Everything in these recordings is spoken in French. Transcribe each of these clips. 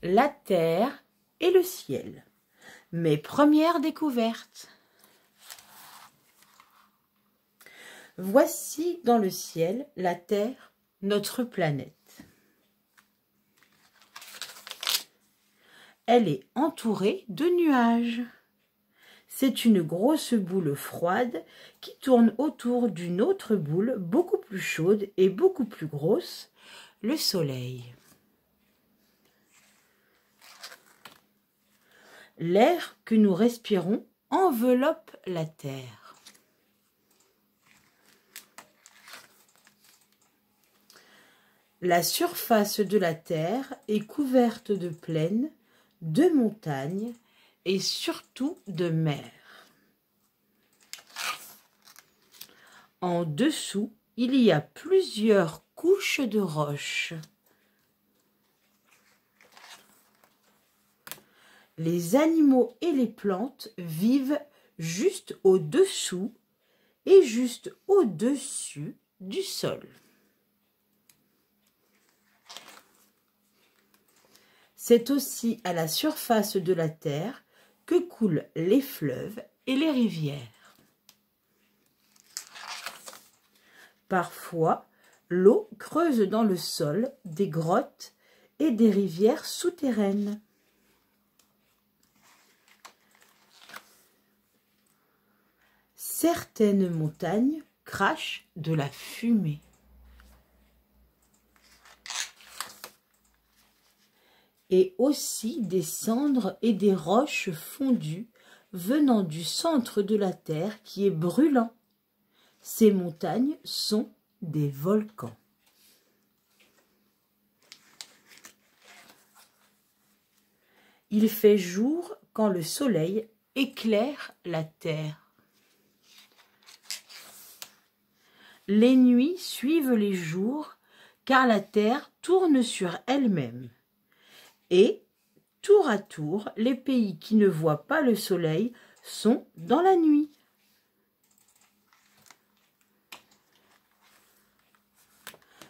la terre et le ciel. Mes premières découvertes. Voici dans le ciel la Terre, notre planète. Elle est entourée de nuages. C'est une grosse boule froide qui tourne autour d'une autre boule beaucoup plus chaude et beaucoup plus grosse, le Soleil. L'air que nous respirons enveloppe la Terre. La surface de la Terre est couverte de plaines, de montagnes et surtout de mer. En dessous, il y a plusieurs couches de roches. Les animaux et les plantes vivent juste au-dessous et juste au-dessus du sol. C'est aussi à la surface de la Terre que coulent les fleuves et les rivières. Parfois, l'eau creuse dans le sol des grottes et des rivières souterraines. Certaines montagnes crachent de la fumée. Et aussi des cendres et des roches fondues venant du centre de la Terre qui est brûlant. Ces montagnes sont des volcans. Il fait jour quand le soleil éclaire la Terre. Les nuits suivent les jours car la Terre tourne sur elle-même. Et, tour à tour, les pays qui ne voient pas le soleil sont dans la nuit.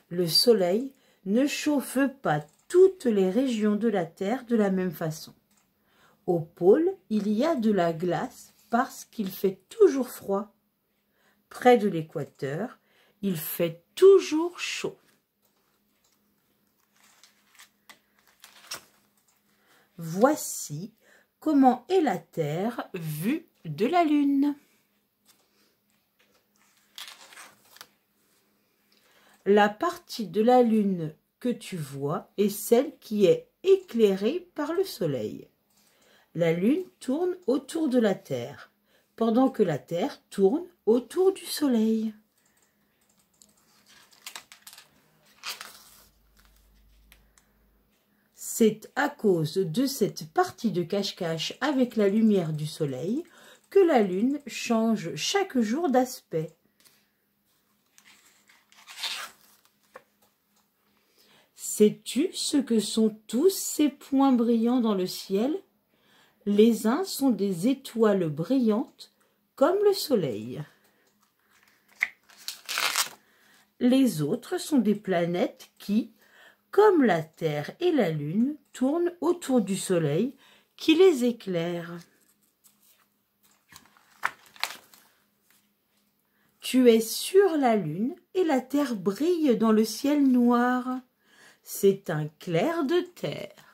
Le soleil ne chauffe pas toutes les régions de la Terre de la même façon. Au pôle, il y a de la glace parce qu'il fait toujours froid. Près de l'équateur, il fait toujours chaud. Voici comment est la Terre vue de la Lune. La partie de la Lune que tu vois est celle qui est éclairée par le Soleil. La Lune tourne autour de la Terre, pendant que la Terre tourne autour du Soleil. C'est à cause de cette partie de cache-cache avec la lumière du soleil que la lune change chaque jour d'aspect. Sais-tu ce que sont tous ces points brillants dans le ciel? Les uns sont des étoiles brillantes comme le soleil. Les autres sont des planètes qui, comme la Terre et la Lune, tournent autour du Soleil qui les éclaire. Tu es sur la Lune et la Terre brille dans le ciel noir. C'est un clair de terre.